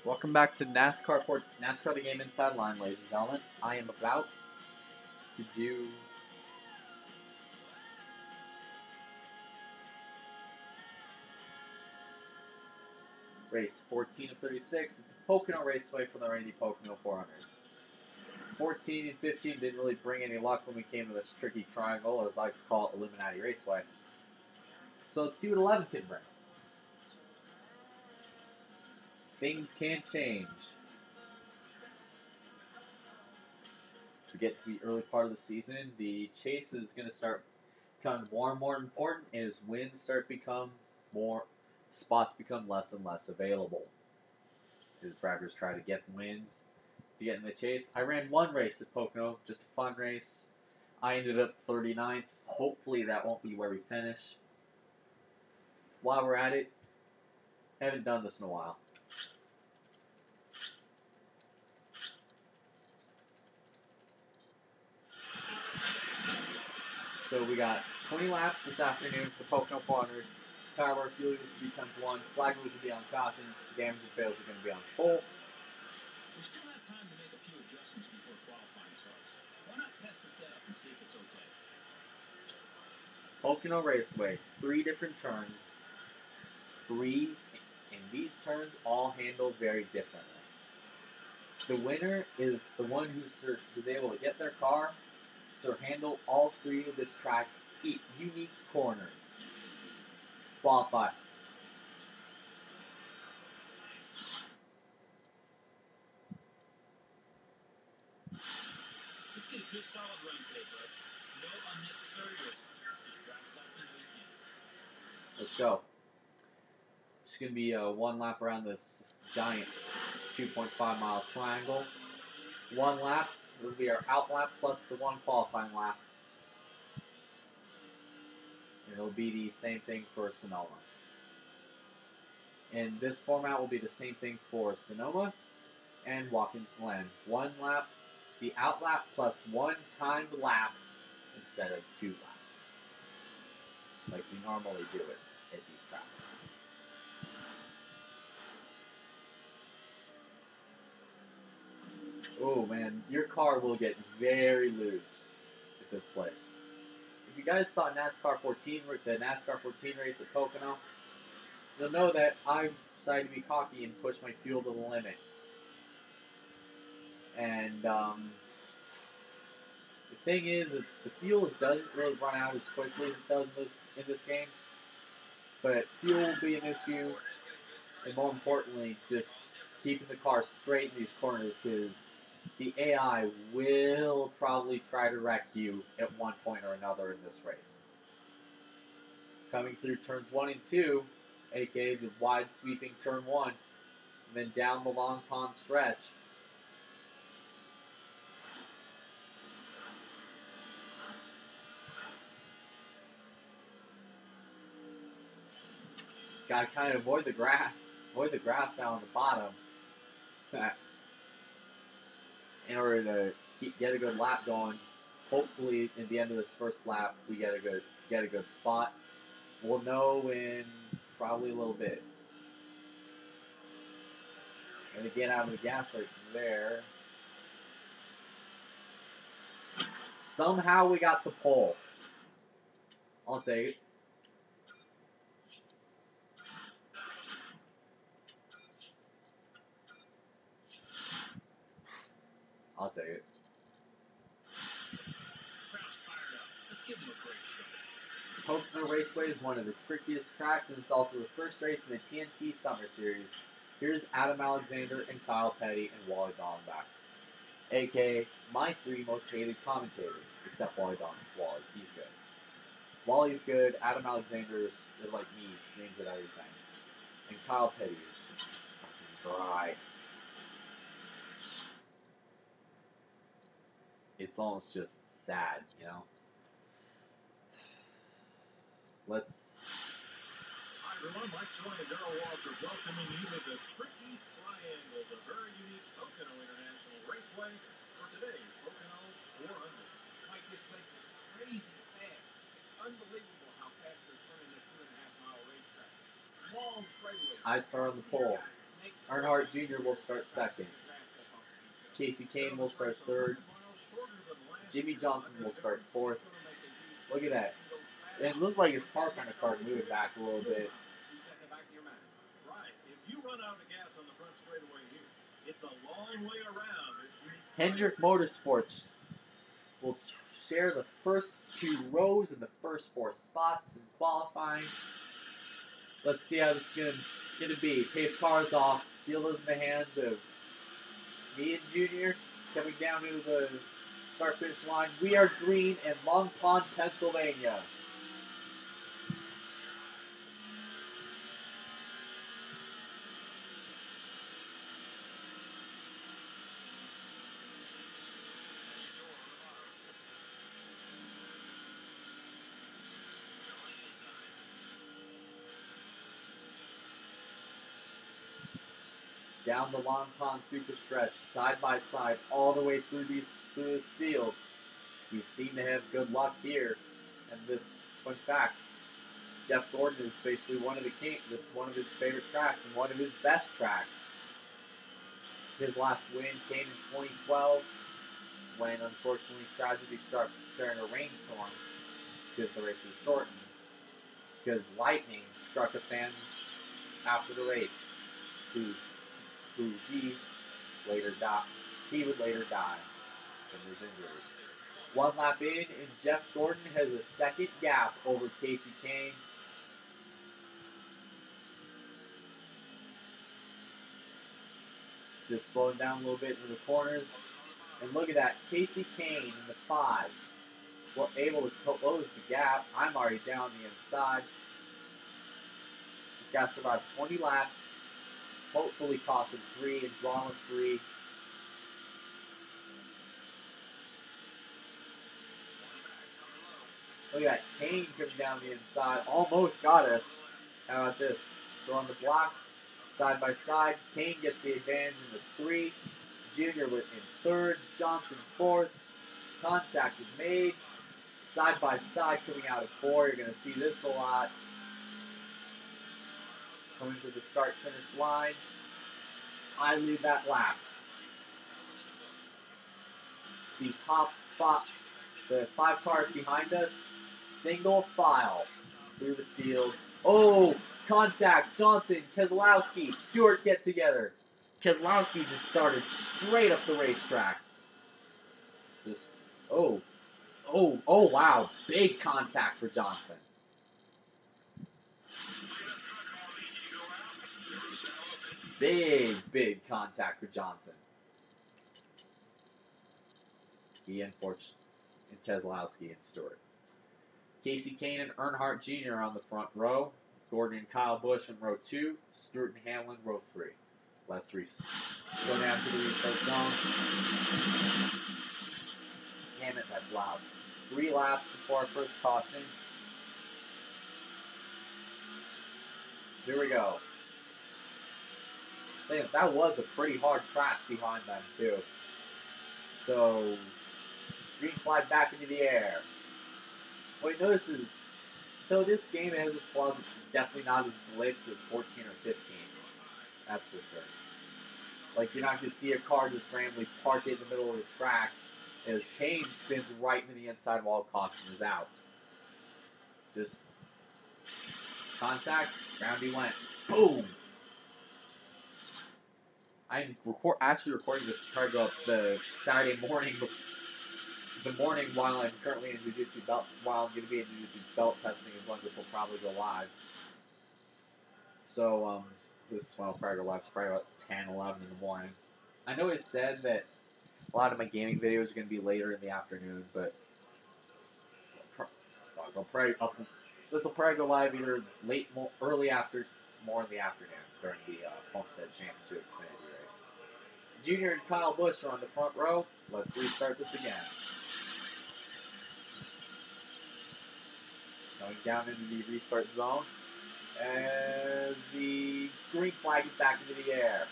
Welcome back to NASCAR the Game Inside Line, ladies and gentlemen. I am about to do race 14 of 36 at the Pocono Raceway for the Randy Pocono 400. 14 and 15 didn't really bring any luck when we came to this tricky triangle, or as I like to call it, Illuminati Raceway. So let's see what 11 can bring. Things can change. As we get to the early part of the season, the chase is going to start becoming more and more important, and as wins start to become more, spots become less and less available. As drivers try to get wins to get in the chase. I ran one race at Pocono, just a fun race. I ended up 39th. Hopefully that won't be where we finish. While we're at it, haven't done this in a while. So we got 20 laps this afternoon for Pocono 400. Tire wear fuel used to be temp 1. Flag rules will be on cautions. Damage and fails are going to be on pole. We still have time to make a few adjustments before qualifying starts. Why not test the setup and see if it's okay? Pocono Raceway, 3 different turns. 3, and these turns all handle very differently. The winner is the one who's able to get their car to handle all 3 of this track's unique corners. Qualify. Let's get a good solid run today, bud. No unnecessary risk. Just drive as often as we can. Let's go. It's going to be a 1 lap around this giant 2.5-mile triangle. 1 lap will be our out lap plus the 1 qualifying lap. And it'll be the same thing for Sonoma. And this format will be the same thing for Sonoma and Watkins Glen. 1 lap, the out lap plus 1 timed lap instead of 2 laps. Like we normally do it at these tracks. Oh man, your car will get very loose at this place. If you guys saw NASCAR 14, the NASCAR 14 race at Pocono, you'll know that I decided to be cocky and push my fuel to the limit. And the thing is, that the fuel doesn't really run out as quickly as it does in this game. But fuel will be an issue, and more importantly, just keeping the car straight in these corners, because the AI will probably try to wreck you at one point or another in this race. Coming through turns 1 and 2, aka the wide sweeping turn 1, and then down the long pond stretch. Gotta kind of avoid the grass down on the bottom in order to get a good lap going. Hopefully, at the end of this first lap, we get a good spot. We'll know in probably a little bit. And to get out of the gas right there. Somehow we got the pole. I'll take it. I'll take it. Pocono Raceway is one of the trickiest tracks, and it's also the first race in the TNT Summer Series. Here's Adam Alexander and Kyle Petty and Wally Dallenbach, aka my 3 most hated commentators, except Wally Dallenbach. Wally, he's good. Wally's good. Adam Alexander is like me, he screams at everything, and Kyle Petty is just fucking dry. It's almost just sad, you know. Let's. Hi everyone, Mike Joy and Darrell Walter welcoming you to the Tricky Triangle, the very unique Pocono International Raceway for today's Pocono 400. Mike, this place is crazy fast. Unbelievable how fast they're turning this 2.5-mile racetrack. Long straightaways. I start on the pole. Earnhardt Jr. will start second. Casey Kane will start third. Jimmy Johnson will start fourth. Look at that. It looked like his car kind of started moving back a little bit. Hendrick Motorsports will share the first 2 rows and the first 4 spots in qualifying. Let's see how this is going to be. Pace cars off. Field is in the hands of me and Junior coming down to the start-finish line. We are green in Long Pond, Pennsylvania. Down the Long Pond super stretch, side by side, all the way through this field. We seem to have good luck here. And this, fun fact, Jeff Gordon is basically this is one of his favorite tracks and one of his best tracks. His last win came in 2012 when, unfortunately, tragedy struck during a rainstorm because the race was shortened. Because lightning struck a fan after the race who he would later die from his injuries. 1 lap in, and Jeff Gordon has a second gap over Casey Kane. Just slowing down a little bit in the corners. And look at that, Casey Kane in the 5. We're able to close the gap. I'm already down the inside. Just got to survive 20 laps. Hopefully cost him 3 and draw him 3. Look at that, Kane coming down the inside. Almost got us. How about this? Throwing the block. Side by side. Kane gets the advantage in the 3. Junior in 3rd. Johnson 4th. Contact is made. Side by side coming out of 4. You're going to see this a lot. Coming to the start-finish line. I lead that lap. The the 5 cars behind us, single file through the field. Oh, contact, Johnson, Keselowski, Stewart get together. Keselowski just started straight up the racetrack. Oh, wow, big contact for Johnson. Big contact for Johnson. He and Keselowski and Stewart. Casey Kane and Earnhardt Jr. on the front row. Gordon and Kyle Busch in row 2. Stewart and Hamlin row 3. Let's go down to the restart zone. Damn it, that's loud. 3 laps before our first caution. Here we go. Damn, that was a pretty hard crash behind them, too. So, green flag back into the air. What you notice is, though this game has its flaws, it's definitely not as glitched as 14 or 15. That's for sure. Like, you're not going to see a car just randomly park it in the middle of the track as Kane spins right into the inside while caution is out. Just contact, round he went. Boom! I'm actually recording this car go up the Saturday morning, the morning while I'm currently in Jiu-Jitsu belt, while I'm going to be in Jiu-Jitsu belt testing is when this will probably go live. So, this is when I'll probably go live. It's probably about 10, 11 in the morning. I know it said that a lot of my gaming videos are going to be later in the afternoon, but this will probably go live either more in the afternoon during the Homestead Championship Xfinity race. Junior and Kyle Busch are on the front row. Let's restart this again. Going down into the restart zone as the green flag is back into the air.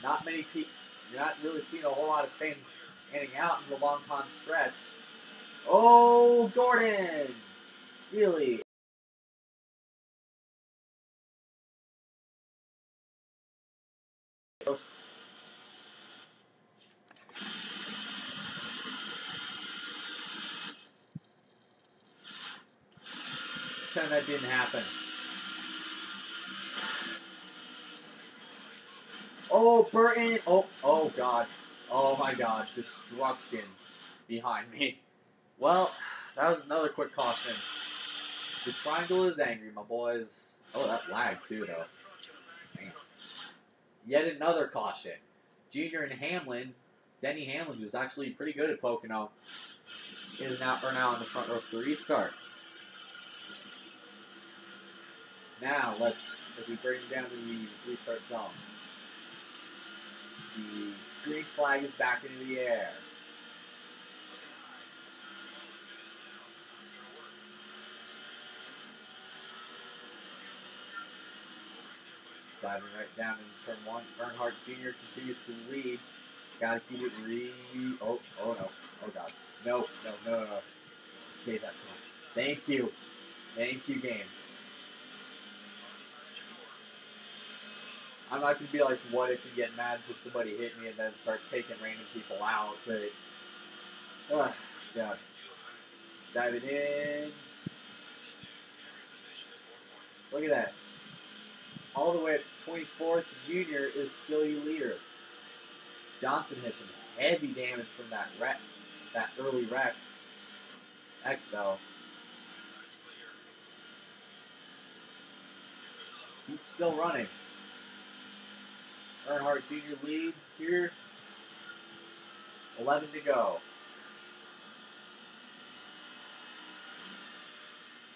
Not many people, you're not really seeing a whole lot of fame handing out in the Long Pond stretch. Oh, Oh, Gordon! Really? Pretend that didn't happen. Oh, Burton! Oh God. Oh my God. Destruction behind me. Well, that was another quick caution. The triangle is angry, my boys. Oh, that lagged too, though. Damn. Yet another caution. Junior and Hamlin, Denny Hamlin, who's actually pretty good at Pocono, are now in the front row for the restart. Now, as we bring down to the restart zone, the green flag is back into the air. Diving right down into turn one. Earnhardt Jr. continues to lead. Gotta keep it oh no. Oh God. No. Save that point. Thank you. Thank you, game. I'm not gonna be like, what if you get mad because somebody hit me and then start taking random people out, but God. Diving in. Look at that. All the way up to 24th, Junior is still your leader. Johnson had some heavy damage from that early wreck. Heck, though. He's still running. Earnhardt Jr. leads here. 11 to go.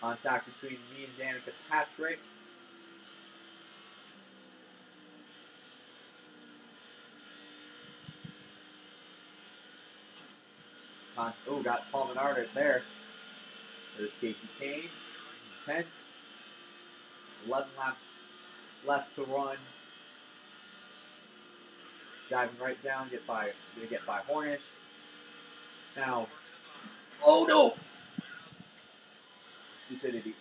Contact between me and Danica Patrick. Got Paul Menard right there. There's Casey Kane. 10th. 11 laps left to run. Diving right down, get by Hornish. Now, oh no! Stupidity.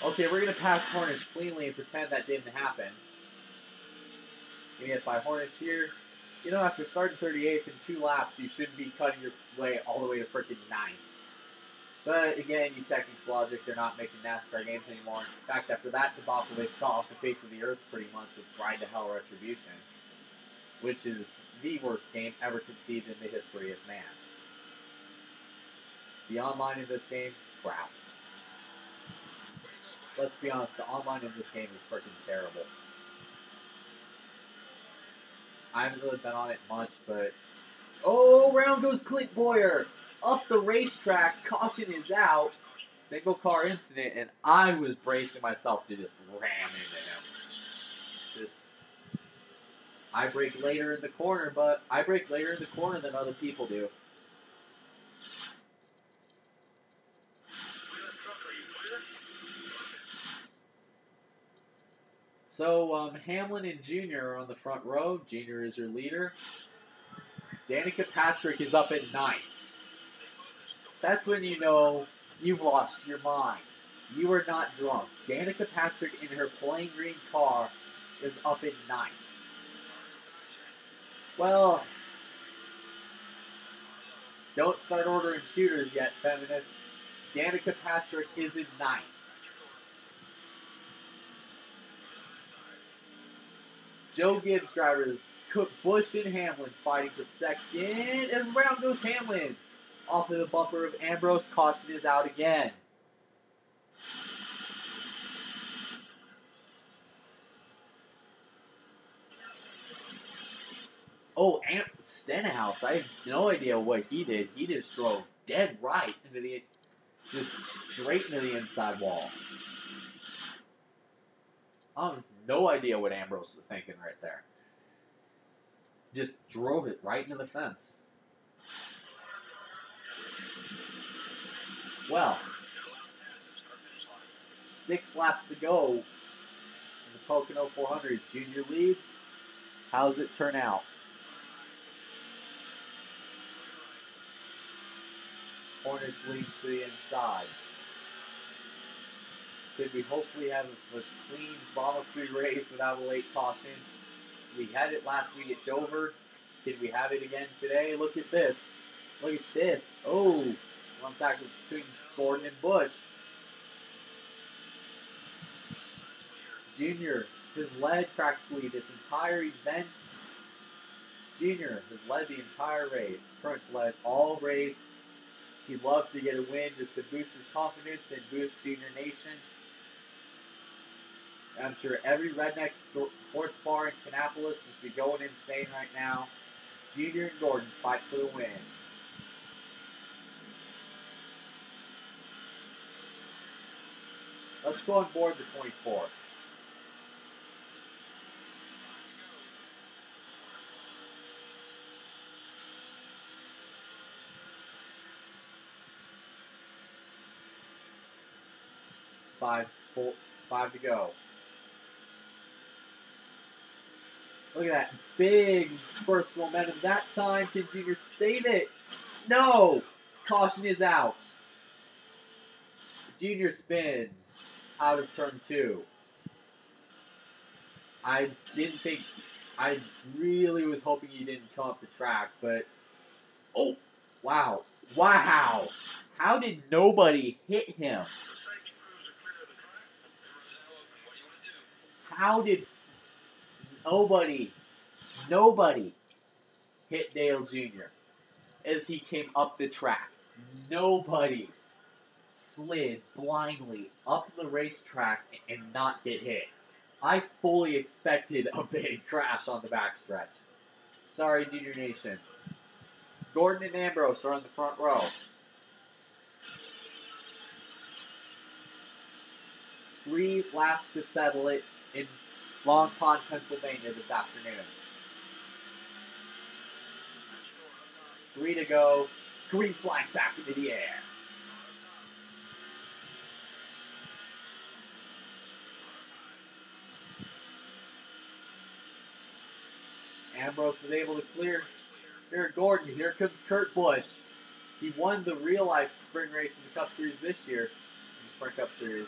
Okay, we're gonna pass Hornish cleanly and pretend that didn't happen. Gonna get by Hornish here. You know, after starting 38th in 2 laps, you shouldn't be cutting your way all the way to freaking 9th. But again, you techniques logic, they're not making NASCAR games anymore. In fact, after that debacle, they fell off the face of the earth pretty much with Ride to Hell Retribution, which is the worst game ever conceived in the history of man. The online in this game, crap. Let's be honest, the online in this game is freaking terrible. I haven't really been on it much, but... Oh, round goes Clint Boyer! Up the racetrack, caution is out. Single car incident, and I was bracing myself to just ram into him. I brake later in the corner, but I brake later in the corner than other people do. So, Hamlin and Junior are on the front row. Junior is your leader. Danica Patrick is up at 9th. That's when you know you've lost your mind. You are not drunk. Danica Patrick in her plain green car is up at 9th. Well, don't start ordering shooters yet, feminists. Danica Patrick is in 9th. Joe Gibbs drivers Cook, Busch, and Hamlin fighting for second, and round goes Hamlin. Off of the bumper of Ambrose, caution is out again. Oh, Stenhouse, I have no idea what he did. He just drove dead right just straight into the inside wall. I have no idea what Ambrose was thinking right there. Just drove it right into the fence. Well, 6 laps to go in the Pocono 400. Junior leads. How's it turn out? Hornish leads to the inside. Could we hopefully have a clean, drama-free race without a late caution? We had it last week at Dover. Can we have it again today? Look at this. Look at this. Oh, one tackle between Gordon and Bush. Junior has led practically this entire event. Junior has led the entire race. Crunch led all race. He'd love to get a win just to boost his confidence and boost Junior Nation. I'm sure every redneck sports bar in Kannapolis must be going insane right now. Junior and Gordon fight for the win. Let's go on board the 24. Five to go. Look at that big burst of momentum. That time, can Junior save it? No! Caution is out. Junior spins out of turn 2. I really was hoping he didn't come up the track, but, oh, wow. Wow. How did nobody hit him? How did nobody hit Dale Jr. as he came up the track? Nobody slid blindly up the racetrack and not get hit. I fully expected a big crash on the backstretch. Sorry, Junior Nation. Gordon and Ambrose are on the front row. 3 laps to settle it in Long Pond, Pennsylvania this afternoon. 3 to go. Green flag back into the air. Ambrose is able to clear Gordon. Here comes Kurt Busch. He won the real-life spring race in the Cup Series this year, in the Sprint Cup Series.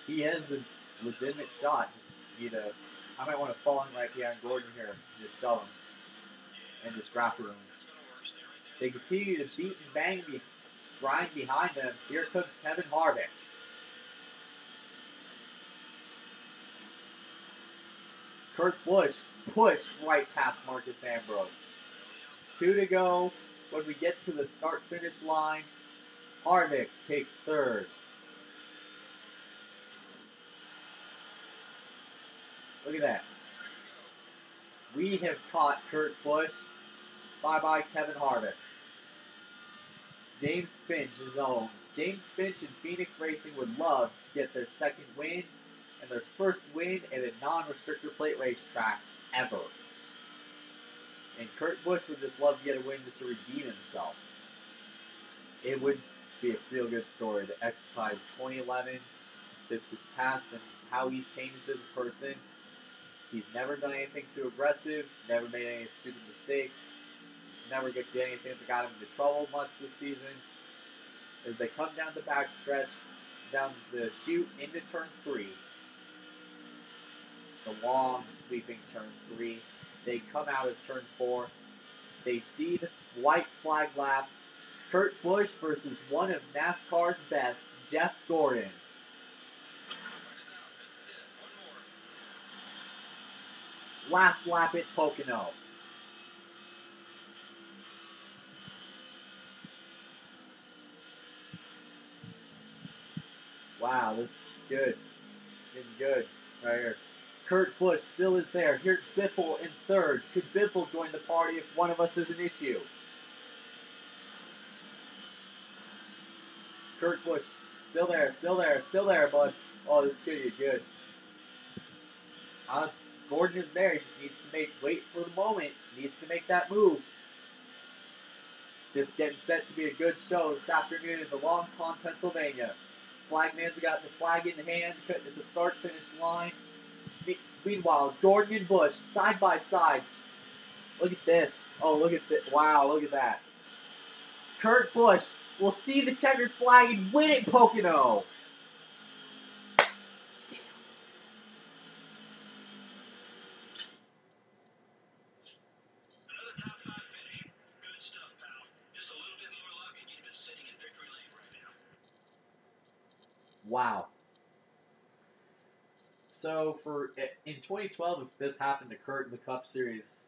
He has a legitimate shot. I might want to fall in right behind Gordon here, just shove him, and just grapple him. They continue to beat and bang, grind behind them. Here comes Kevin Harvick. Kurt Busch pushed right past Marcus Ambrose. 2 to go. When we get to the start-finish line, Harvick takes 3rd. Look at that. We have caught Kurt Busch. Bye-bye, Kevin Harvick. James Finch is on. James Finch and Phoenix Racing would love to get their second win and their first win at a non-restrictor plate racetrack ever. And Kurt Busch would just love to get a win just to redeem himself. It would be a feel-good story to exercise 2011, just his past and how he's changed as a person. He's never done anything too aggressive, never made any stupid mistakes, never did anything that got him into trouble much this season. As they come down the backstretch, down the chute into turn 3, the long sweeping turn 3, they come out of turn 4. They see the white flag lap. Kurt Busch versus one of NASCAR's best, Jeff Gordon. Last lap at Pocono. Wow, this is good. Getting good right here. Kurt Busch still is there. Here's Biffle in 3rd. Could Biffle join the party if one of us is an issue? Kurt Busch, still there, bud. Oh, this is gonna get good. Gordon is there. He just needs to wait for the moment. Needs to make that move. This is getting set to be a good show this afternoon in the Long Pond, Pennsylvania. Flagman's got the flag in hand at the start-finish line. Meanwhile, Gordon and Busch, side by side. Look at this. Oh, look at this. Wow, look at that. Kurt Busch will see the checkered flag and win at Pocono. Wow. So in 2012, if this happened to Kurt in the Cup Series,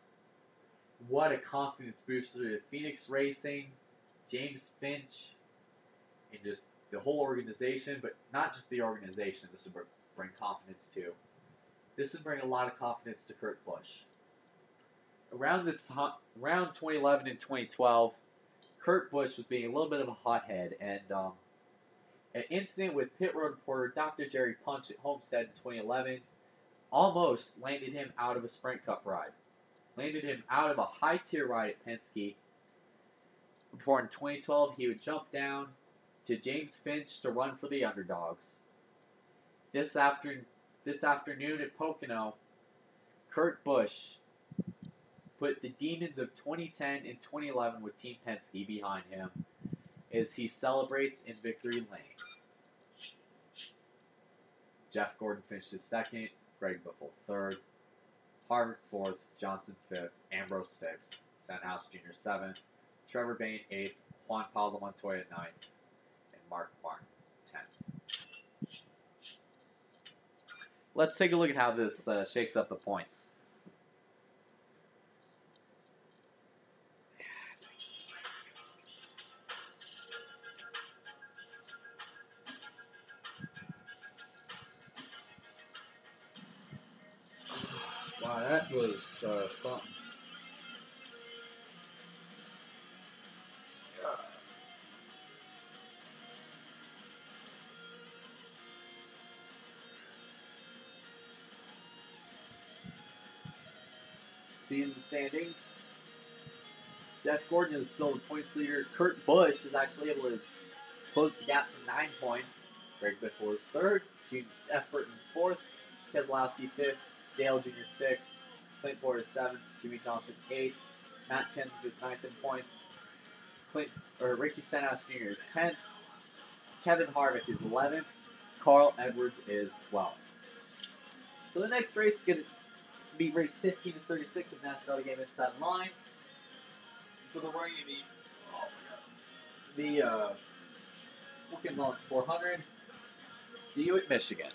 what a confidence booster to Phoenix Racing, James Finch, and just the whole organization, but not just the organization. This would bring confidence to. This would bring a lot of confidence to Kurt Busch. Around 2011 and 2012, Kurt Busch was being a little bit of a hothead, and an incident with pit road reporter Dr. Jerry Punch at Homestead in 2011 almost landed him out of a Sprint Cup ride. Landed him out of a high-tier ride at Penske. Before in 2012, he would jump down to James Finch to run for the underdogs. This afternoon at Pocono, Kurt Busch put the demons of 2010 and 2011 with Team Penske behind him as he celebrates in victory lane. Jeff Gordon finishes second, Greg Biffle third, Harvick fourth, Johnson fifth, Ambrose sixth, Stenhouse Jr. seventh, Trevor Bayne eighth, Juan Pablo Montoya ninth, and Mark Martin 10th. Let's take a look at how this shakes up the points. Wow, that was something. Season standings. Jeff Gordon is still the points leader. Kurt Busch is actually able to close the gap to 9 points. Greg Biffle is third. Gene F. Burton fourth. Keselowski fifth. Dale Jr. sixth. Clint Boyer is seventh. Jimmy Johnson eighth. Matt Kenseth is ninth in points. Ricky Stenhouse Jr. is 10th. Kevin Harvick is 11th. Carl Edwards is 12th. So the next race is going to be race 15 and 36 of NASCAR Game Inside Line. For the rain, the Wilkin Mullins 400. See you at Michigan.